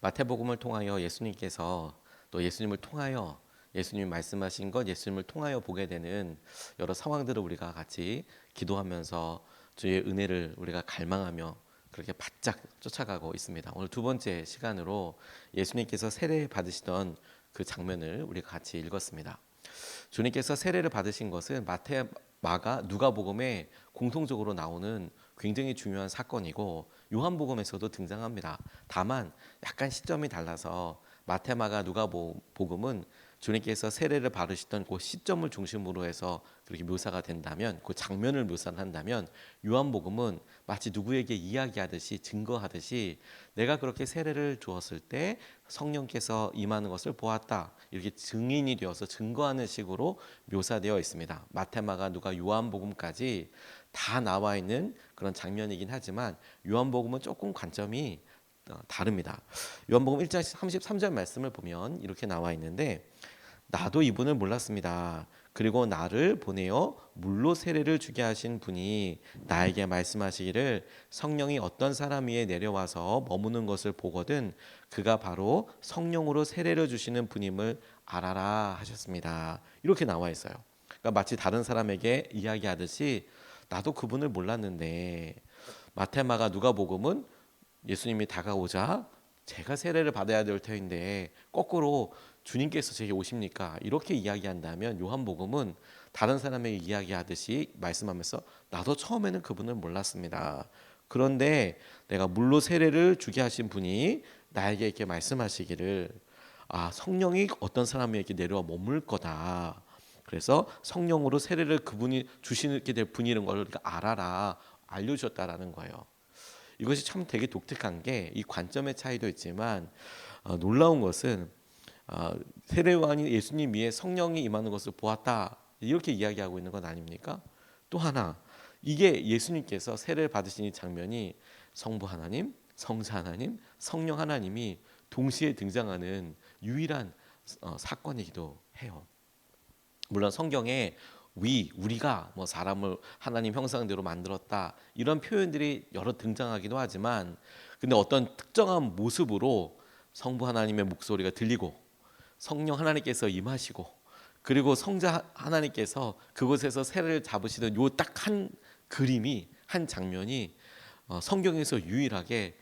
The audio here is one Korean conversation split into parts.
마태복음을 통하여 예수님께서 또 예수님을 통하여 예수님이 말씀하신 것, 예수님을 통하여 보게 되는 여러 상황들을 우리가 같이 기도하면서 주의 은혜를 우리가 갈망하며 그렇게 바짝 쫓아가고 있습니다. 오늘 두 번째 시간으로 예수님께서 세례 받으시던 그 장면을 우리가 같이 읽었습니다. 주님께서 세례를 받으신 것은 마태, 마가, 누가복음에 공통적으로 나오는 굉장히 중요한 사건이고 요한복음에서도 등장합니다. 다만 약간 시점이 달라서 마태, 마가, 누가복음은 주님께서 세례를 받으시던 그 시점을 중심으로 해서 그렇게 묘사가 된다면, 그 장면을 묘사를 한다면, 요한복음은 마치 누구에게 이야기하듯이 증거하듯이 내가 그렇게 세례를 주었을 때 성령께서 임하는 것을 보았다, 이렇게 증인이 되어서 증거하는 식으로 묘사되어 있습니다. 마태, 마가, 누가, 요한복음까지 다 나와 있는 그런 장면이긴 하지만 요한복음은 조금 관점이 다릅니다. 요한복음 1장 33절 말씀을 보면 이렇게 나와 있는데, 나도 이분을 몰랐습니다. 그리고 나를 보내어 물로 세례를 주게 하신 분이 나에게 말씀하시기를 성령이 어떤 사람 위에 내려와서 머무는 것을 보거든 그가 바로 성령으로 세례를 주시는 분임을 알아라 하셨습니다. 이렇게 나와 있어요. 그러니까 마치 다른 사람에게 이야기하듯이 나도 그분을 몰랐는데, 마테마가 누가복음은 예수님이 다가오자 제가 세례를 받아야 될 터인데 거꾸로 주님께서 제게 오십니까? 이렇게 이야기한다면 요한복음은 다른 사람에게 이야기하듯이 말씀하면서 나도 처음에는 그분을 몰랐습니다. 그런데 내가 물로 세례를 주게 하신 분이 나에게 이렇게 말씀하시기를 성령이 어떤 사람에게 내려와 머물 거다. 그래서 성령으로 세례를 그분이 주시게 될 분이라는 걸 알아라, 알려주셨다라는 거예요. 이것이 참 되게 독특한 게 이 관점의 차이도 있지만 놀라운 것은 세례요한이 예수님 위에 성령이 임하는 것을 보았다, 이렇게 이야기하고 있는 건 아닙니까? 또 하나, 이게 예수님께서 세례를 받으신 이 장면이 성부 하나님, 성자 하나님, 성령 하나님이 동시에 등장하는 유일한 사건이기도 해요. 물론 성경에 우리가 뭐 사람을 하나님 형상대로 만들었다, 이런 표현들이 여러 등장하기도 하지만, 근데 어떤 특정한 모습으로 성부 하나님의 목소리가 들리고 성령 하나님께서 임하시고 그리고 성자 하나님께서 그곳에서 세례를 잡으시던 요 딱 한 그림이, 한 장면이 성경에서 유일하게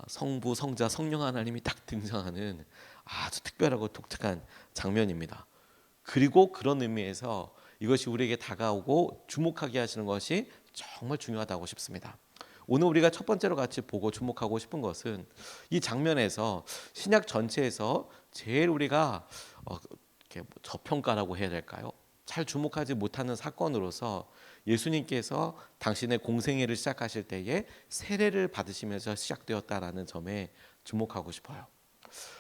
성부, 성자, 성령 하나님이 딱 등장하는 아주 특별하고 독특한 장면입니다. 그리고 그런 의미에서 이것이 우리에게 다가오고 주목하게 하시는 것이 정말 중요하다고 싶습니다. 오늘 우리가 첫 번째로 같이 보고 주목하고 싶은 것은 이 장면에서 신약 전체에서 제일 우리가 이렇게 저평가라고 해야 될까요? 잘 주목하지 못하는 사건으로서 예수님께서 당신의 공생애를 시작하실 때에 세례를 받으시면서 시작되었다라는 점에 주목하고 싶어요.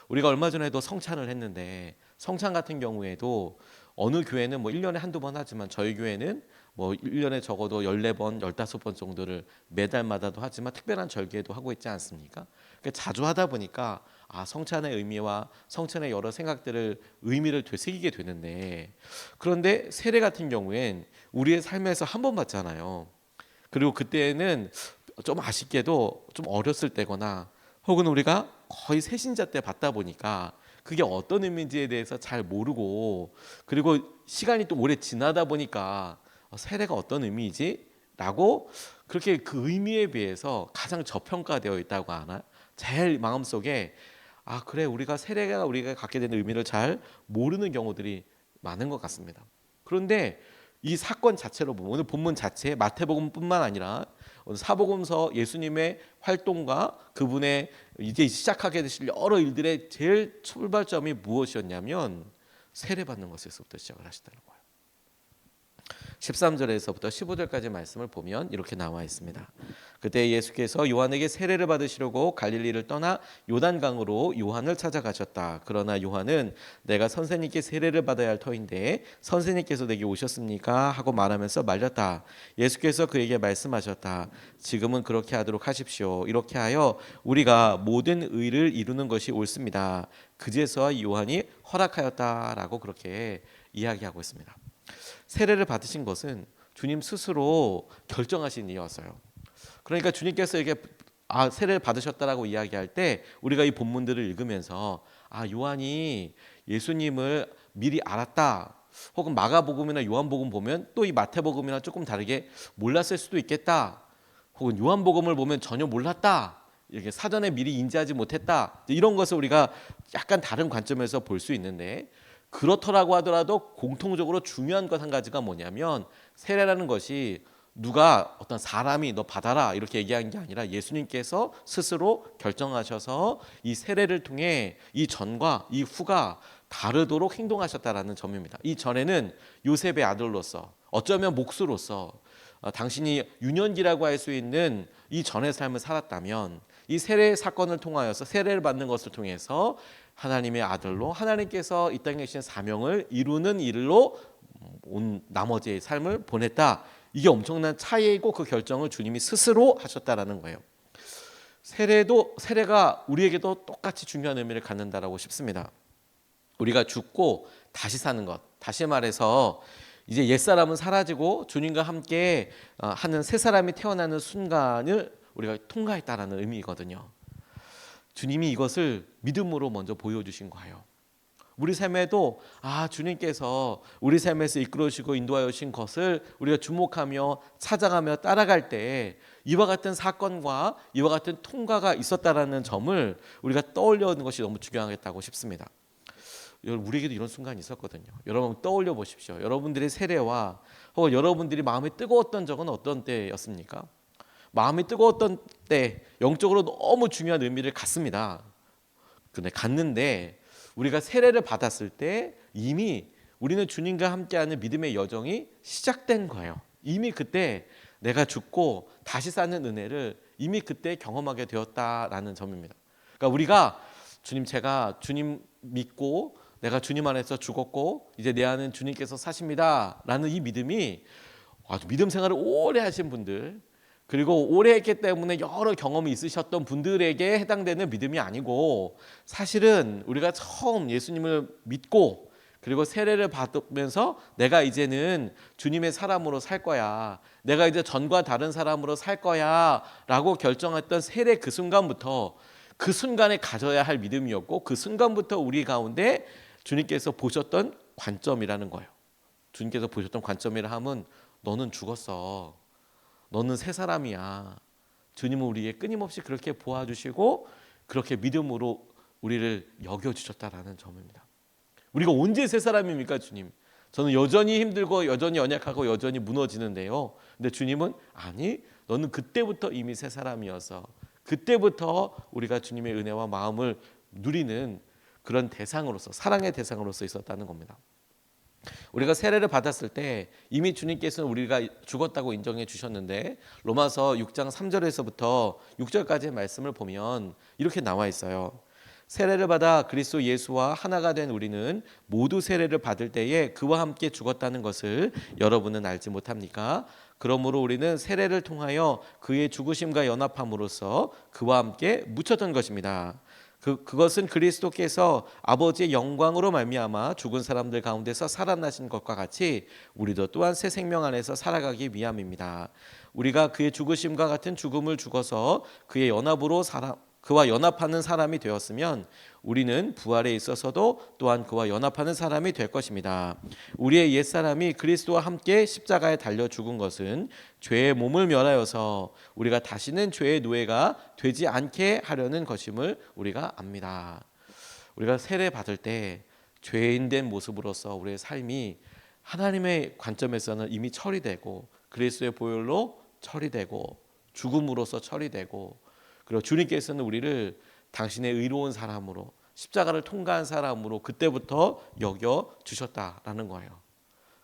우리가 얼마 전에도 성찬을 했는데, 성찬 같은 경우에도 어느 교회는 뭐 1년에 한두 번 하지만 저희 교회는 뭐 1년에 적어도 14번, 15번 정도를 매달마다도 하지만 특별한 절기에도 하고 있지 않습니까? 그러니까 자주 하다 보니까 성찬의 의미와 성찬의 여러 생각들을, 의미를 되새기게 되는데, 그런데 세례 같은 경우엔 우리의 삶에서 한 번 받잖아요. 그리고 그때는 좀 아쉽게도 좀 어렸을 때거나 혹은 우리가 거의 새신자 때 받다 보니까 그게 어떤 의미인지에 대해서 잘 모르고, 그리고 시간이 또 오래 지나다 보니까 세례가 어떤 의미이지? 라고 그렇게 그 의미에 비해서 가장 저평가되어 있다고 하나? 제일 마음속에 그래, 우리가 세례가 우리가 갖게 되는 의미를 잘 모르는 경우들이 많은 것 같습니다. 그런데 이 사건 자체로 보면, 오늘 본문 자체 마태복음뿐만 아니라 오늘 사복음서 예수님의 활동과 그분의 이제 시작하게 되실 여러 일들의 제일 출발점이 무엇이었냐면 세례받는 것에서부터 시작을 하시다는 거예요. 13절에서부터 15절까지 말씀을 보면 이렇게 나와 있습니다. 그때 예수께서 요한에게 세례를 받으시려고 갈릴리를 떠나 요단강으로 요한을 찾아가셨다. 그러나 요한은 내가 선생님께 세례를 받아야 할 터인데 선생님께서 내게 오셨습니까? 하고 말하면서 말렸다. 예수께서 그에게 말씀하셨다. 지금은 그렇게 하도록 하십시오. 이렇게 하여 우리가 모든 의를 이루는 것이 옳습니다. 그제서야 요한이 허락하였다라고 그렇게 이야기하고 있습니다. 세례를 받으신 것은 주님 스스로 결정하신 일이었어요. 그러니까 주님께서 이게 세례를 받으셨다라고 이야기할 때 우리가 이 본문들을 읽으면서 요한이 예수님을 미리 알았다. 혹은 마가복음이나 요한복음 보면 또 이 마태복음이나 조금 다르게 몰랐을 수도 있겠다. 혹은 요한복음을 보면 전혀 몰랐다. 이렇게 사전에 미리 인지하지 못했다. 이런 것을 우리가 약간 다른 관점에서 볼 수 있는데, 그렇더라고 하더라도 공통적으로 중요한 것 한 가지가 뭐냐면, 세례라는 것이 누가 어떤 사람이 너 받아라 이렇게 얘기한 게 아니라 예수님께서 스스로 결정하셔서 이 세례를 통해 이 전과 이 후가 다르도록 행동하셨다라는 점입니다. 이 전에는 요셉의 아들로서, 어쩌면 목수로서 당신이 유년기라고 할 수 있는 이 전의 삶을 살았다면, 이 세례 사건을 통하여서 세례를 받는 것을 통해서 하나님의 아들로 하나님께서 이 땅에 계신 사명을 이루는 일로 온 나머지의 삶을 보냈다. 이게 엄청난 차이이고 그 결정을 주님이 스스로 하셨다라는 거예요. 세례가 우리에게도 똑같이 중요한 의미를 갖는다라고 싶습니다. 우리가 죽고 다시 사는 것, 다시 말해서 이제 옛사람은 사라지고 주님과 함께 하는 새 사람이 태어나는 순간을 우리가 통과했다라는 의미거든요. 주님이 이것을 믿음으로 먼저 보여주신 거예요. 우리 삶에도 주님께서 우리 삶에서 이끌어주시고 인도하여 주신 것을 우리가 주목하며 찾아가며 따라갈 때 이와 같은 사건과 이와 같은 통과가 있었다라는 점을 우리가 떠올려는 것이 너무 중요하겠다고 싶습니다. 우리에게도 이런 순간이 있었거든요. 여러분 떠올려 보십시오. 여러분들의 세례와 혹은 여러분들이 마음이 뜨거웠던 적은 어떤 때였습니까? 마음이 뜨거웠던 때 영적으로 너무 중요한 의미를 갖습니다. 근데 갖는데 우리가 세례를 받았을 때 이미 우리는 주님과 함께하는 믿음의 여정이 시작된 거예요. 이미 그때 내가 죽고 다시 사는 은혜를 이미 그때 경험하게 되었다라는 점입니다. 그러니까 우리가 제가 주님 믿고 내가 주님 안에서 죽었고 이제 내 안은 주님께서 사십니다라는 이 믿음이 아주 믿음 생활을 오래 하신 분들, 그리고 오래 했기 때문에 여러 경험이 있으셨던 분들에게 해당되는 믿음이 아니고, 사실은 우리가 처음 예수님을 믿고 그리고 세례를 받으면서 내가 이제는 주님의 사람으로 살 거야, 내가 이제 전과 다른 사람으로 살 거야 라고 결정했던 세례 그 순간부터, 그 순간에 가져야 할 믿음이었고, 그 순간부터 우리 가운데 주님께서 보셨던 관점이라는 거예요. 주님께서 보셨던 관점이라 하면 너는 죽었어, 너는 새 사람이야. 주님은 우리에게 끊임없이 그렇게 보아주시고 그렇게 믿음으로 우리를 여겨주셨다라는 점입니다. 우리가 언제 새 사람입니까? 주님, 저는 여전히 힘들고 여전히 연약하고 여전히 무너지는데요. 근데 주님은 아니, 너는 그때부터 이미 새 사람이어서 그때부터 우리가 주님의 은혜와 마음을 누리는 그런 대상으로서, 사랑의 대상으로서 있었다는 겁니다. 우리가 세례를 받았을 때 이미 주님께서는 우리가 죽었다고 인정해 주셨는데, 로마서 6장 3절에서부터 6절까지의 말씀을 보면 이렇게 나와 있어요. 세례를 받아 그리스도 예수와 하나가 된 우리는 모두 세례를 받을 때에 그와 함께 죽었다는 것을 여러분은 알지 못합니까? 그러므로 우리는 세례를 통하여 그의 죽으심과 연합함으로써 그와 함께 묻혔던 것입니다. 그것은 그리스도께서 아버지의 영광으로 말미암아 죽은 사람들 가운데서 살아나신 것과 같이 우리도 또한 새 생명 안에서 살아가기 위함입니다. 우리가 그의 죽으심과 같은 죽음을 죽어서 그와 연합하는 사람이 되었으면 우리는 부활에 있어서도 또한 그와 연합하는 사람이 될 것입니다. 우리의 옛사람이 그리스도와 함께 십자가에 달려 죽은 것은 죄의 몸을 멸하여서 우리가 다시는 죄의 노예가 되지 않게 하려는 것임을 우리가 압니다. 우리가 세례 받을 때 죄인된 모습으로서 우리의 삶이 하나님의 관점에서는 이미 처리되고 그리스도의 보혈로 처리되고 죽음으로써 처리되고, 그리고 주님께서는 우리를 당신의 의로운 사람으로, 십자가를 통과한 사람으로 그때부터 여겨 주셨다라는 거예요.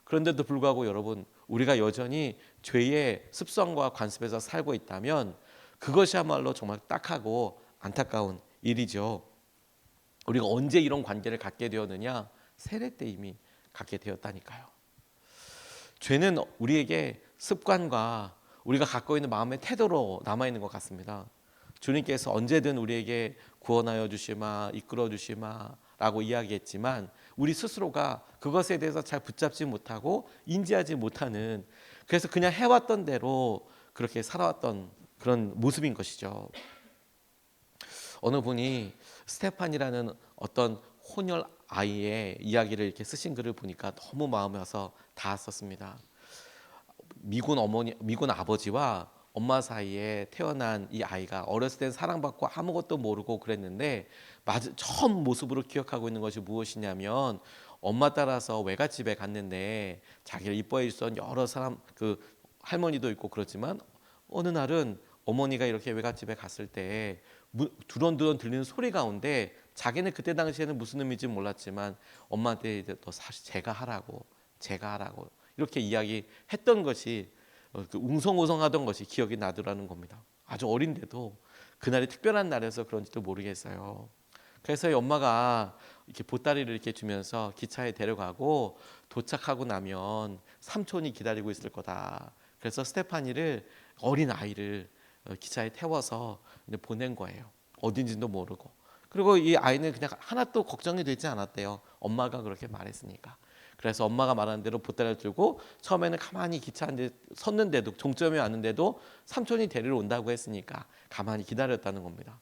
그런데도 불구하고 여러분, 우리가 여전히 죄의 습성과 관습에서 살고 있다면 그것이야말로 정말 딱하고 안타까운 일이죠. 우리가 언제 이런 관계를 갖게 되었느냐? 세례 때 이미 갖게 되었다니까요. 죄는 우리에게 습관과 우리가 갖고 있는 마음의 태도로 남아있는 것 같습니다. 주님께서 언제든 우리에게 구원하여 주시마, 이끌어 주시마 라고 이야기했지만 우리 스스로가 그것에 대해서 잘 붙잡지 못하고 인지하지 못하는, 그래서 그냥 해왔던 대로 그렇게 살아왔던 그런 모습인 것이죠. 어느 분이 스테판이라는 어떤 혼혈 아이의 이야기를 이렇게 쓰신 글을 보니까 너무 마음에 와서 닿았었습니다. 미군 아버지와 엄마 사이에 태어난 이 아이가 어렸을 땐 사랑받고 아무것도 모르고 그랬는데 처음 모습으로 기억하고 있는 것이 무엇이냐면 엄마 따라서 외갓집에 갔는데 자기를 이뻐해 주던 여러 사람 그 할머니도 있고 그렇지만 어느 날은 어머니가 이렇게 외갓집에 갔을 때 두런두런 들리는 소리 가운데 자기는 그때 당시에는 무슨 의미인지 몰랐지만 엄마한테 이제 너 사실 제가 하라고 이렇게 이야기했던 것이 그 웅성웅성하던 것이 기억이 나더라는 겁니다. 아주 어린데도 그날이 특별한 날에서 그런지도 모르겠어요. 그래서 엄마가 이렇게 보따리를 이렇게 주면서 기차에 데려가고 도착하고 나면 삼촌이 기다리고 있을 거다. 그래서 스테파니를 어린 아이를 기차에 태워서 보낸 거예요. 어딘지도 모르고. 그리고 이 아이는 그냥 하나도 걱정이 되지 않았대요. 엄마가 그렇게 말했으니까. 그래서 엄마가 말하는 대로 보따리를 들고 처음에는 가만히 기차 한 대 섰는데도 종점에 왔는데도 삼촌이 데리러 온다고 했으니까 가만히 기다렸다는 겁니다.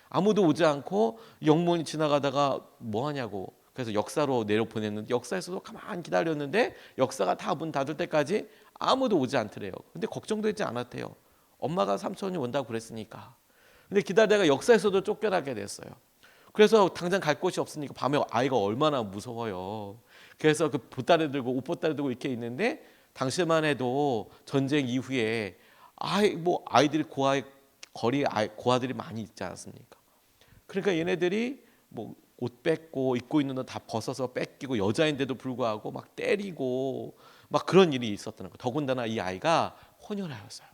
아무도 오지 않고 영문이 지나가다가 뭐 하냐고 그래서 역사로 내려 보냈는데 역사에서도 가만히 기다렸는데 역사가 다 문 닫을 때까지 아무도 오지 않더래요. 근데 걱정되지 않았대요. 엄마가 삼촌이 온다고 그랬으니까. 근데 기다리다가 역사에서도 쫓겨나게 됐어요. 그래서 당장 갈 곳이 없으니까 밤에 아이가 얼마나 무서워요. 그래서 그 보따리 들고 옷보따리 들고 이렇게 있는데 당시만 해도 전쟁 이후에 아이들이 고아들이 많이 있지 않습니까? 그러니까 얘네들이 뭐 옷 뺏고 입고 있는 옷 다 벗어서 뺏기고 여자인데도 불구하고 막 때리고 막 그런 일이 있었다는 거. 더군다나 이 아이가 혼혈아였어요.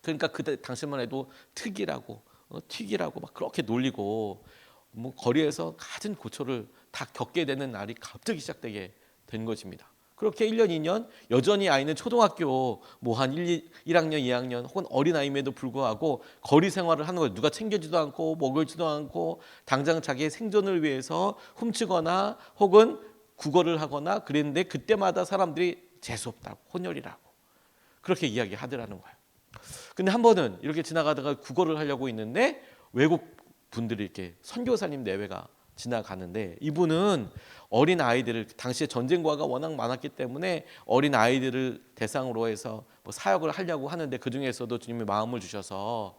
그러니까 그때 당시만 해도 특이라고 튀기라고 막 그렇게 놀리고 뭐 거리에서 갖은 고초를 다 겪게 되는 날이 갑자기 시작되게 된 것입니다. 그렇게 1년, 2년 여전히 아이는 초등학교 뭐 한 1학년, 2학년 혹은 어린아이임에도 불구하고 거리 생활을 하는 거예요. 누가 챙겨주지도 않고 먹을지도 않고 당장 자기의 생존을 위해서 훔치거나 혹은 구걸을 하거나 그랬는데 그때마다 사람들이 재수없다고 혼혈이라고 그렇게 이야기하더라는 거예요. 근데 한 번은 이렇게 지나가다가 구걸을 하려고 있는데 외국 분들이 이렇게 선교사님 내외가 지나가는데 이분은 어린 아이들을 당시에 전쟁과가 워낙 많았기 때문에 어린 아이들을 대상으로 해서 뭐 사역을 하려고 하는데 그 중에서도 주님이 마음을 주셔서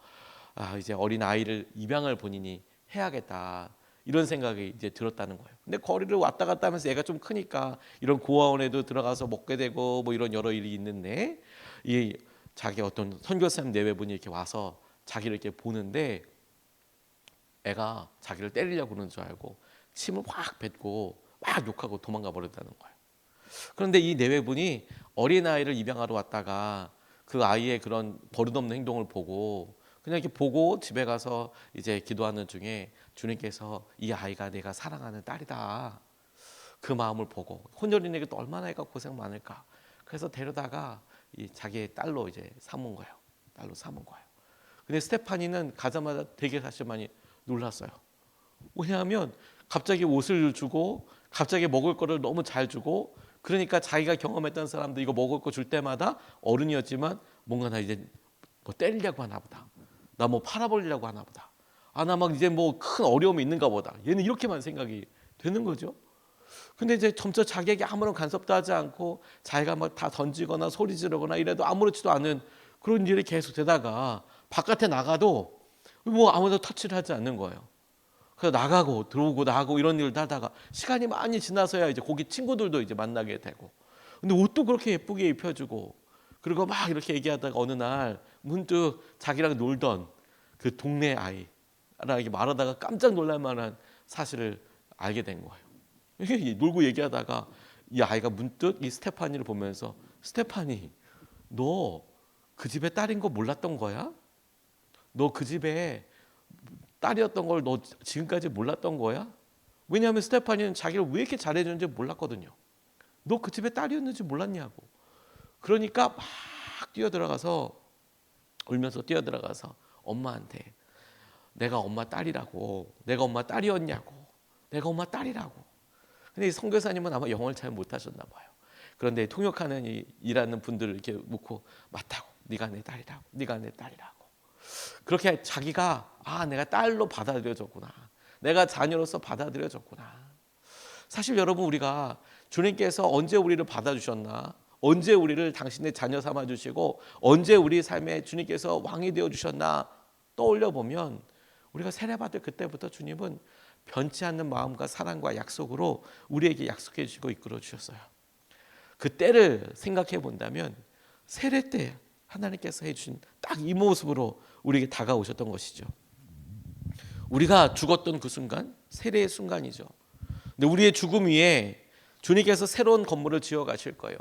이제 어린 아이를 입양을 본인이 해야겠다 이런 생각이 이제 들었다는 거예요. 근데 거리를 왔다 갔다 하면서 애가 좀 크니까 이런 고아원에도 들어가서 먹게 되고 뭐 이런 여러 일이 있는데 이 자기 어떤 선교사님 내외분이 이렇게 와서 자기를 이렇게 보는데 애가 자기를 때리려고 그러는 줄 알고 침을 확 뱉고 막 욕하고 도망가 버렸다는 거예요. 그런데 이 내외분이 어린아이를 입양하러 왔다가 그 아이의 그런 버릇없는 행동을 보고 그냥 이렇게 보고 집에 가서 이제 기도하는 중에 주님께서 이 아이가 내가 사랑하는 딸이다. 그 마음을 보고 혼혈인에게 또 얼마나 애가 고생 많을까. 그래서 데려다가 이 자기의 딸로 이제 삼은 거예요. 딸로 삼은 거예요. 근데 스테파니는 가자마자 되게 사실 많이 놀랐어요. 왜냐하면 갑자기 옷을 주고 갑자기 먹을 거를 너무 잘 주고 그러니까 자기가 경험했던 사람들 이거 먹을 거 줄 때마다 어른이었지만 뭔가 나 이제 뭐 때리려고 하나 보다. 나 뭐 팔아버리려고 하나 보다. 나 막 이제 뭐 큰 어려움이 있는가 보다. 얘는 이렇게만 생각이 되는 거죠. 근데 이제 점차 자기에게 아무런 간섭도 하지 않고 자기가 막 다 던지거나 소리 지르거나 이래도 아무렇지도 않은 그런 일이 계속 되다가 바깥에 나가도 뭐 아무도 터치를 하지 않는 거예요. 그래서 나가고 들어오고 나가고 이런 일을 하다가 시간이 많이 지나서야 이제 거기 친구들도 이제 만나게 되고 근데 옷도 그렇게 예쁘게 입혀주고 그리고 막 이렇게 얘기하다가 어느 날 문득 자기랑 놀던 그 동네 아이랑 이렇게 말하다가 깜짝 놀랄 만한 사실을 알게 된 거예요. 이게 놀고 얘기하다가 이 아이가 문득 이 스테파니를 보면서 스테파니 너 그 집의 딸인 거 몰랐던 거야? 너 그 집에 딸이었던 걸 너 지금까지 몰랐던 거야? 왜냐하면 스테파니는 자기를 왜 이렇게 잘해주는지 몰랐거든요. 너 그 집의 딸이었는지 몰랐냐고. 그러니까 막 뛰어들어가서 울면서 뛰어들어가서 엄마한테 내가 엄마 딸이라고 내가 엄마 딸이었냐고 내가 엄마 딸이라고. 근데 이 선교사님은 아마 영어를 잘 못하셨나 봐요. 그런데 통역하는 일하는 분들을 이렇게 묻고 맞다고 네가 내 딸이라고 네가 내 딸이라고. 그렇게 자기가 내가 딸로 받아들여졌구나, 내가 자녀로서 받아들여졌구나. 사실 여러분, 우리가 주님께서 언제 우리를 받아주셨나, 언제 우리를 당신의 자녀 삼아주시고 언제 우리 삶에 주님께서 왕이 되어주셨나 떠올려 보면, 우리가 세례받을 그때부터 주님은 변치 않는 마음과 사랑과 약속으로 우리에게 약속해 주시고 이끌어 주셨어요. 그 때를 생각해 본다면 세례 때 하나님께서 해주신 딱 이 모습으로 우리에게 다가오셨던 것이죠. 우리가 죽었던 그 순간, 세례의 순간이죠. 근데 우리의 죽음 위에 주님께서 새로운 건물을 지어 가실 거예요.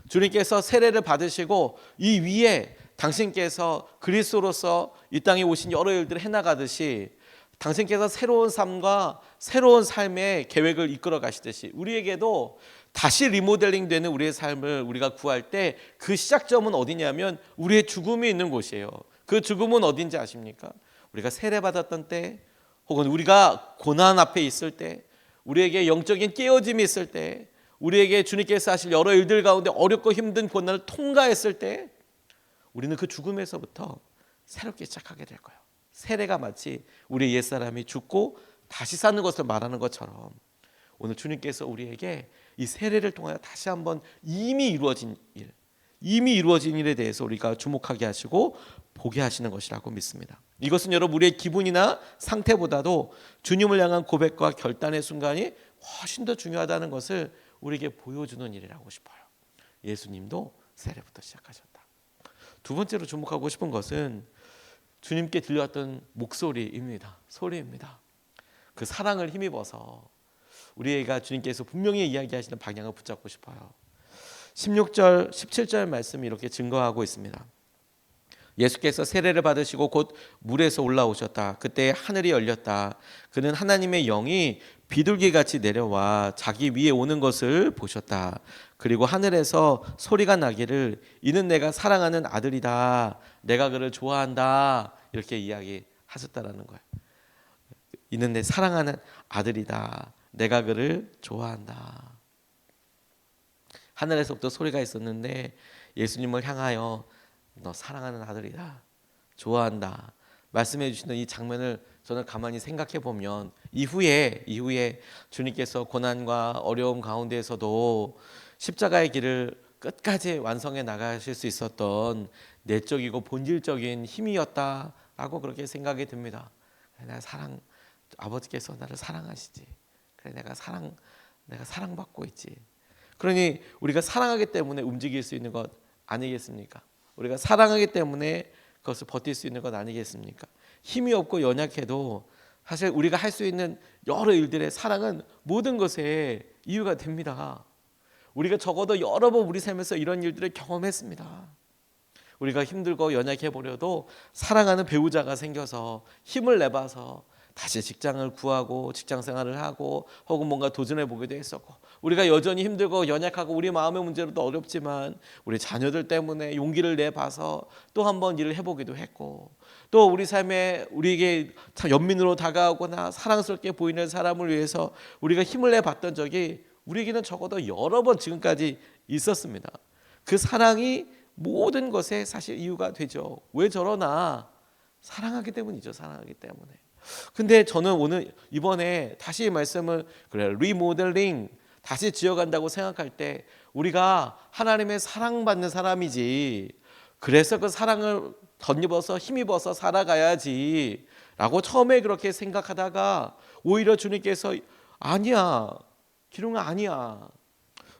주님께서 세례를 받으시고 이 위에 당신께서 그리스도로서 이 땅에 오신 여러 일들을 해나가듯이, 당신께서 새로운 삶과 새로운 삶의 계획을 이끌어 가시듯이 우리에게도 다시 리모델링 되는 우리의 삶을 우리가 구할 때 그 시작점은 어디냐면 우리의 죽음이 있는 곳이에요. 그 죽음은 어딘지 아십니까? 우리가 세례받았던 때, 혹은 우리가 고난 앞에 있을 때, 우리에게 영적인 깨어짐이 있을 때, 우리에게 주님께서 하실 여러 일들 가운데 어렵고 힘든 고난을 통과했을 때, 우리는 그 죽음에서부터 새롭게 시작하게 될 거예요. 세례가 마치 우리 옛사람이 죽고 다시 사는 것을 말하는 것처럼, 오늘 주님께서 우리에게 이 세례를 통하여 다시 한번 이미 이루어진 일에 대해서 우리가 주목하게 하시고 보게 하시는 것이라고 믿습니다. 이것은 여러분, 우리의 기분이나 상태보다도 주님을 향한 고백과 결단의 순간이 훨씬 더 중요하다는 것을 우리에게 보여주는 일이라고 싶어요. 예수님도 세례부터 시작하셨다. 두 번째로 주목하고 싶은 것은 주님께 들려왔던 목소리입니다. 소리입니다. 그 사랑을 힘입어서 우리가 주님께서 분명히 이야기하시는 방향을 붙잡고 싶어요. 16절, 17절 말씀이 이렇게 증거하고 있습니다. 예수께서 세례를 받으시고 곧 물에서 올라오셨다. 그때 하늘이 열렸다. 그는 하나님의 영이 비둘기같이 내려와 자기 위에 오는 것을 보셨다. 그리고 하늘에서 소리가 나기를, 이는 내가 사랑하는 아들이다, 내가 그를 좋아한다, 이렇게 이야기하셨다라는 거예요. 이는 내 사랑하는 아들이다, 내가 그를 좋아한다. 하늘에서부터 소리가 있었는데 예수님을 향하여 너 사랑하는 아들이다, 좋아한다 말씀해 주시는 이 장면을 저는 가만히 생각해 보면, 이후에 주님께서 고난과 어려움 가운데에서도 십자가의 길을 끝까지 완성해 나가실 수 있었던 내적이고 본질적인 힘이었다라고 그렇게 생각이 듭니다. 아버지께서 나를 사랑하시지. 그래, 내가 사랑받고 있지. 그러니 우리가 사랑하기 때문에 움직일 수 있는 것 아니겠습니까? 우리가 사랑하기 때문에 그것을 버틸 수 있는 것 아니겠습니까? 힘이 없고 연약해도 사실 우리가 할 수 있는 여러 일들의 사랑은 모든 것에 이유가 됩니다. 우리가 적어도 여러 번 우리 삶에서 이런 일들을 경험했습니다. 우리가 힘들고 연약해 보려도 사랑하는 배우자가 생겨서 힘을 내봐서 다시 직장을 구하고 직장 생활을 하고, 혹은 뭔가 도전해 보기도 했었고, 우리가 여전히 힘들고 연약하고 우리 마음의 문제로도 어렵지만 우리 자녀들 때문에 용기를 내봐서 또 한 번 일을 해보기도 했고, 또 우리 삶에 우리에게 연민으로 다가오거나 사랑스럽게 보이는 사람을 위해서 우리가 힘을 내봤던 적이 우리에게는 적어도 여러 번 지금까지 있었습니다. 그 사랑이 모든 것에 사실 이유가 되죠. 왜 저러나? 사랑하기 때문이죠. 사랑하기 때문에. 근데 저는 오늘 이번에 다시 말씀을 리모델링, 다시 지어간다고 생각할 때 우리가 하나님의 사랑받는 사람이지, 그래서 그 사랑을 덧입어서 힘입어서 살아가야지 라고 처음에 그렇게 생각하다가 오히려 주님께서 아니야, 기룡아 아니야,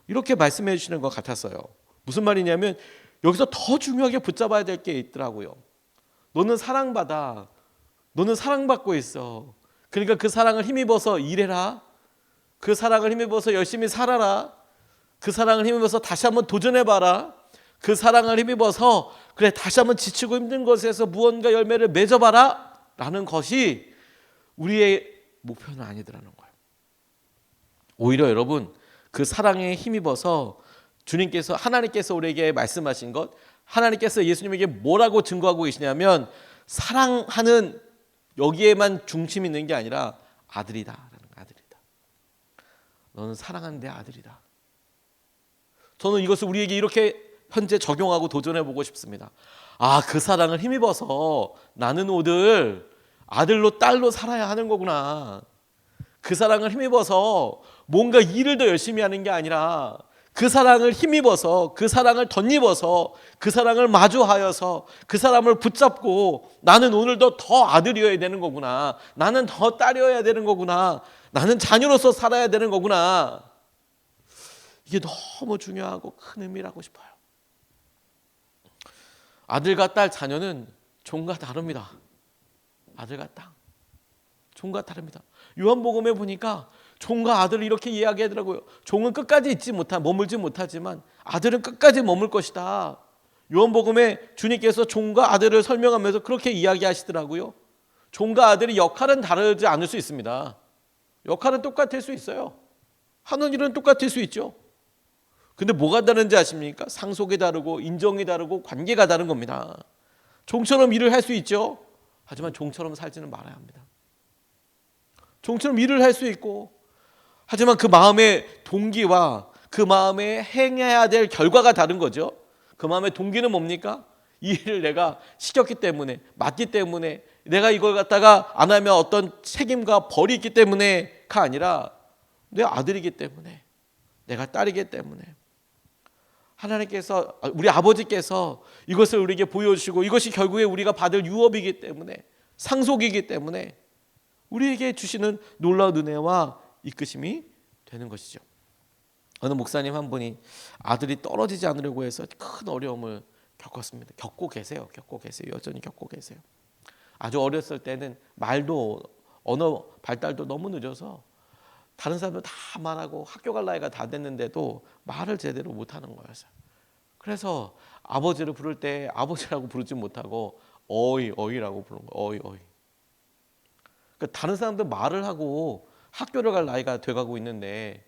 이렇게 말씀해 주시는 것 같았어요. 무슨 말이냐면 여기서 더 중요하게 붙잡아야 될 게 있더라고요. 너는 사랑받아. 너는 사랑받고 있어. 그러니까 그 사랑을 힘입어서 일해라. 그 사랑을 힘입어서 열심히 살아라. 그 사랑을 힘입어서 다시 한번 도전해봐라. 그 사랑을 힘입어서 그래 다시 한번 지치고 힘든 것에서 무언가 열매를 맺어봐라 라는 것이 우리의 목표는 아니더라는 거예요. 오히려 여러분, 그 사랑에 힘입어서 하나님께서 우리에게 말씀하신 것, 하나님께서 예수님에게 뭐라고 증거하고 계시냐면, 사랑하는 여기에만 중심이 있는 게 아니라 아들이다라는 거예요. 아들이다. 너는 사랑하는 내 아들이다. 저는 이것을 우리에게 이렇게 현재 적용하고 도전해 보고 싶습니다. 아, 그 사랑을 힘입어서 나는 오늘 아들로 딸로 살아야 하는 거구나. 그 사랑을 힘입어서 뭔가 일을 더 열심히 하는 게 아니라 그 사랑을 힘입어서, 그 사랑을 덧입어서, 그 사랑을 마주하여서 그 사람을 붙잡고 나는 오늘도 더 아들이어야 되는 거구나. 나는 더 딸이어야 되는 거구나. 나는 자녀로서 살아야 되는 거구나. 이게 너무 중요하고 큰 의미라고 싶어요. 아들과 딸, 자녀는 종과 다릅니다. 아들과 딸, 종과 다릅니다. 요한복음에 보니까 종과 아들을 이렇게 이야기하더라고요. 종은 끝까지 머물지 못하지만 아들은 끝까지 머물 것이다. 요한복음에 주님께서 종과 아들을 설명하면서 그렇게 이야기하시더라고요. 종과 아들의 역할은 다르지 않을 수 있습니다. 역할은 똑같을 수 있어요. 하는 일은 똑같을 수 있죠. 근데 뭐가 다른지 아십니까? 상속이 다르고 인정이 다르고 관계가 다른 겁니다. 종처럼 일을 할 수 있죠. 하지만 종처럼 살지는 말아야 합니다. 종처럼 일을 할 수 있고, 하지만 그 마음의 동기와 그 마음에 행해야 될 결과가 다른 거죠. 그 마음의 동기는 뭡니까? 이 일을 내가 시켰기 때문에, 맡기 때문에, 내가 이걸 갖다가 안 하면 어떤 책임과 벌이 있기 때문에가 아니라 내 아들이기 때문에, 내가 딸이기 때문에, 하나님께서, 우리 아버지께서 이것을 우리에게 보여주시고 이것이 결국에 우리가 받을 유업이기 때문에, 상속이기 때문에 우리에게 주시는 놀라운 은혜와 이끄심이 되는 것이죠. 어느 목사님 한 분이 아들이 떨어지지 않으려고 해서 큰 어려움을 겪었습니다. 겪고 계세요. 여전히 겪고 계세요. 아주 어렸을 때는 말도, 언어 발달도 너무 늦어서 다른 사람들 다 말하고 학교 갈 나이가 다 됐는데도 말을 제대로 못하는 거였어요. 그래서 아버지를 부를 때 아버지라고 부르지 못하고 어이라고 부르는 거예요. 어이. 그러니까 다른 사람들 말을 하고 학교를 갈 나이가 돼가고 있는데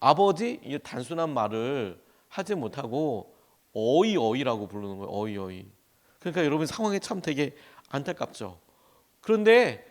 아버지 이 단순한 말을 하지 못하고 어이라고 부르는 거예요. 어이. 그러니까 여러분 상황이 참 되게 안타깝죠. 그런데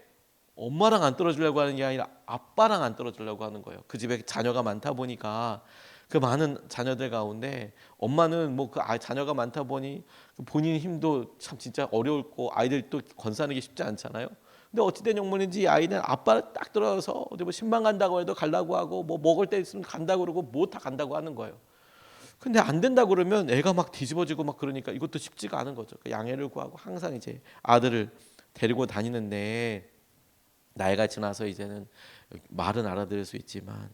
엄마랑 안 떨어지려고 하는 게 아니라 아빠랑 안 떨어지려고 하는 거예요. 그 집에 자녀가 많다 보니까 그 많은 자녀들 가운데 엄마는 뭐 그 자녀가 많다 보니 본인 힘도 참 진짜 어려웠고 아이들 또 건사하는 게 쉽지 않잖아요. 근데 어찌된 영문인지 아이는 아빠를 딱 들어서 어디 뭐 신방 간다고 해도 가려고 하고 뭐 먹을 때 있으면 간다고 그러고 뭐 다 간다고 하는 거예요. 근데 안 된다고 그러면 애가 막 뒤집어지고 막 그러니까 이것도 쉽지가 않은 거죠. 그 양해를 구하고 항상 이제 아들을 데리고 다니는데 나이가 지나서 이제는 말은 알아들을 수 있지만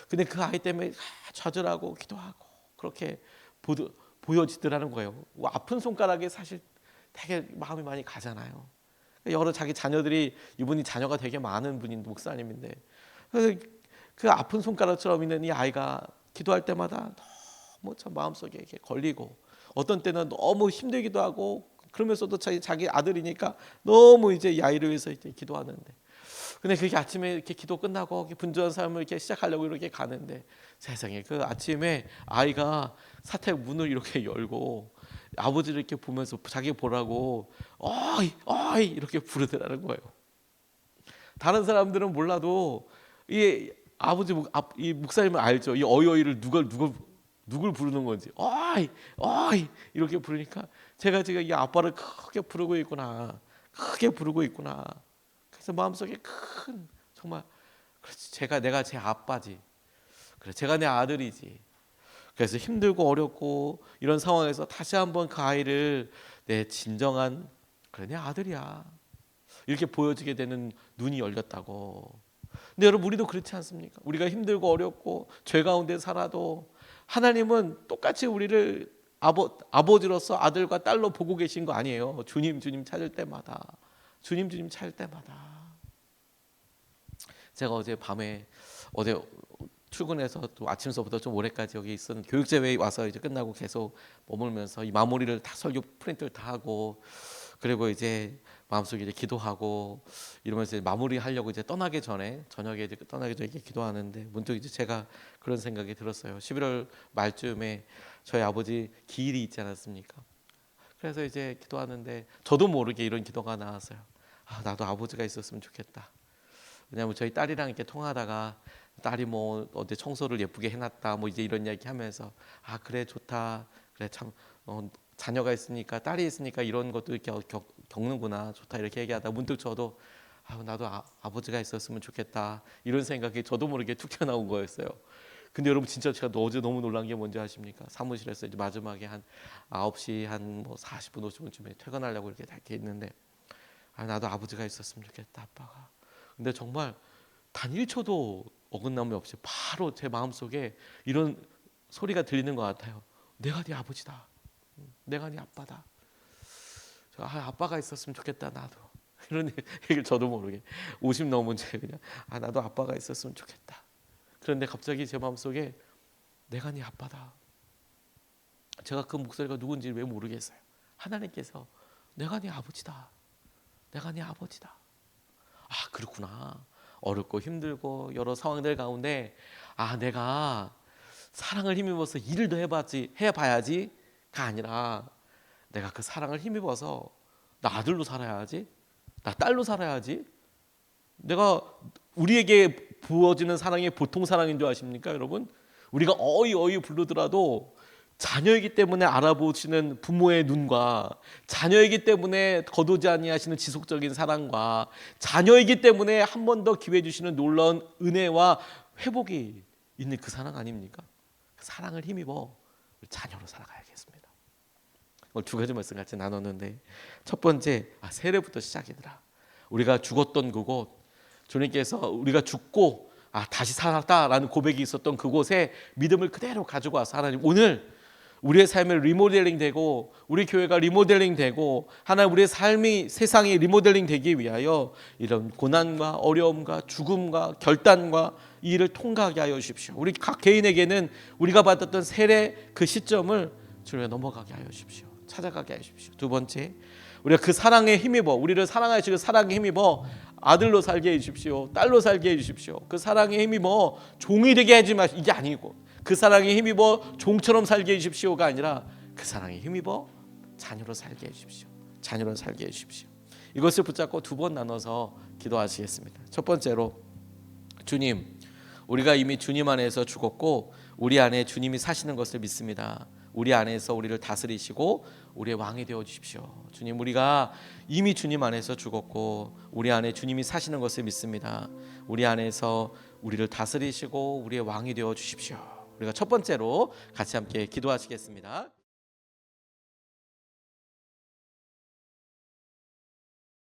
근데 그 아이 때문에 좌절하고 기도하고 그렇게 보여지더라는 거예요. 아픈 손가락에 사실 되게 마음이 많이 가잖아요. 여러 자기 자녀들이 이분이 자녀가 되게 많은 분인 목사님인데 그 아픈 손가락처럼 있는 이 아이가 기도할 때마다 너무 참 마음속에 이렇게 걸리고 어떤 때는 너무 힘들기도 하고 그러면서도 자기 아들이니까 너무 이제 이 아이를 위해서 이제 기도하는데 근데 그게 아침에 이렇게 기도 끝나고 분주한 삶을 이렇게 시작하려고 이렇게 가는데 세상에 그 아침에 아이가 사택 문을 이렇게 열고 아버지를 이렇게 보면서 자기 보라고 어이 이렇게 부르더라는 거예요. 다른 사람들은 몰라도 이 아버지 이 목사님은 알죠. 이 어이를 누굴 부르는 건지 어이 이렇게 부르니까 제가 지금 이 아빠를 크게 부르고 있구나. 그래서 마음속에 큰 정말 그렇지 내가 제 아빠지. 그래 제가 내 아들이지. 그래서 힘들고 어렵고 이런 상황에서 다시 한번 그 아이를 내 진정한 그래 내 아들이야 이렇게 보여지게 되는 눈이 열렸다고. 근데 여러분 우리도 그렇지 않습니까? 우리가 힘들고 어렵고 죄 가운데 살아도 하나님은 똑같이 우리를 아버지로서 아들과 딸로 보고 계신 거 아니에요. 주님 찾을 때마다 제가 어제 출근해서 또 아침서부터 좀 오래까지 여기 있었는 교육제회에 와서 이제 끝나고 계속 머물면서 이 마무리를 다 설교 프린트를 다 하고 그리고 이제 마음속에 이제 기도하고 이러면서 이제 마무리하려고 이제 떠나기 전에 저녁에 이제 떠나기 전에 기도하는데 문득 이제 제가 그런 생각이 들었어요. 11월 말쯤에 저희 아버지 기일이 있지 않았습니까? 그래서 이제 기도하는데 저도 모르게 이런 기도가 나왔어요. 나도 아버지가 있었으면 좋겠다. 왜냐하면 저희 딸이랑 이렇게 통화하다가 딸이 뭐 어디 청소를 예쁘게 해놨다 뭐 이제 이런 이야기 하면서 아 그래 좋다 그래 참 자녀가 있으니까 딸이 있으니까 이런 것도 겪는구나 좋다 이렇게 얘기하다 문득 저도 나도 아버지가 있었으면 좋겠다 이런 생각이 저도 모르게 툭 튀어나온 거였어요. 근데 여러분 진짜 제가 어제 너무 놀란 게 뭔지 아십니까? 사무실에서 이제 마지막에 한 9시 한 뭐 40분 50분쯤에 퇴근하려고 이렇게 있는데 나도 아버지가 있었으면 좋겠다 아빠가. 근데 정말 단 1초도 어긋남이 없이 바로 제 마음속에 이런 소리가 들리는 것 같아요. 내가 네 아버지다. 내가 네 아빠다. 아빠가 있었으면 좋겠다 나도. 이런 얘기를 저도 모르게 50 넘은 채 그냥 나도 아빠가 있었으면 좋겠다. 그런데 갑자기 제 마음속에 내가 네 아빠다. 제가 그 목소리가 누군지 왜 모르겠어요. 하나님께서 내가 네 아버지다. 내가 네 아버지다. 그렇구나. 어렵고 힘들고 여러 상황들 가운데 내가 사랑을 힘입어서 일을 더 해봐야지가 아니라 내가 그 사랑을 힘입어서 나 아들로 살아야지, 나 딸로 살아야지. 내가 우리에게 부어지는 사랑이 보통 사랑인 줄 아십니까, 여러분? 우리가 어이 부르더라도 자녀이기 때문에 알아보시는 부모의 눈과 자녀이기 때문에 거두지 아니하시는 지속적인 사랑과 자녀이기 때문에 한 번 더 기회 주시는 놀라운 은혜와 회복이 있는 그 사랑 아닙니까? 그 사랑을 힘입어 자녀로 살아가야겠습니다. 오늘 두 가지 말씀 같이 나눴는데 첫 번째 세례부터 시작이더라. 우리가 죽었던 그곳, 주님께서 우리가 죽고 다시 살았다라는 고백이 있었던 그곳에 믿음을 그대로 가지고 와서 하나님 오늘 우리의 삶을 리모델링 되고 우리 교회가 리모델링 되고 하나님 우리의 삶이 세상이 리모델링 되기 위하여 이런 고난과 어려움과 죽음과 결단과 이 일을 통과하게 하여 주십시오. 우리 각 개인에게는 우리가 받았던 세례 그 시점을 주님께 넘어가게 하여 주십시오. 찾아가게 하여 주십시오. 두 번째, 우리가 그 사랑에 힘입어 우리를 사랑하시고 사랑에 힘입어 아들로 살게 해주십시오. 딸로 살게 해주십시오. 그 사랑에 힘입어 종이 되게 하지 마시고 이게 아니고 그 사랑에 힘입어 종처럼 살게 해주십시오가 아니라 그 사랑에 힘입어 자녀로 살게 해주십시오. 자녀로 살게 해주십시오. 이것을 붙잡고 두 번 나눠서 기도하시겠습니다. 첫 번째로 주님, 우리가 이미 주님 안에서 죽었고 우리 안에 주님이 사시는 것을 믿습니다. 우리 안에서 우리를 다스리시고 우리의 왕이 되어 주십시오. 주님, 우리가 이미 주님 안에서 죽었고 우리 안에 주님이 사시는 것을 믿습니다. 우리 안에서 우리를 다스리시고 우리의 왕이 되어 주십시오. 우리가 첫 번째로 같이 함께 기도하시겠습니다.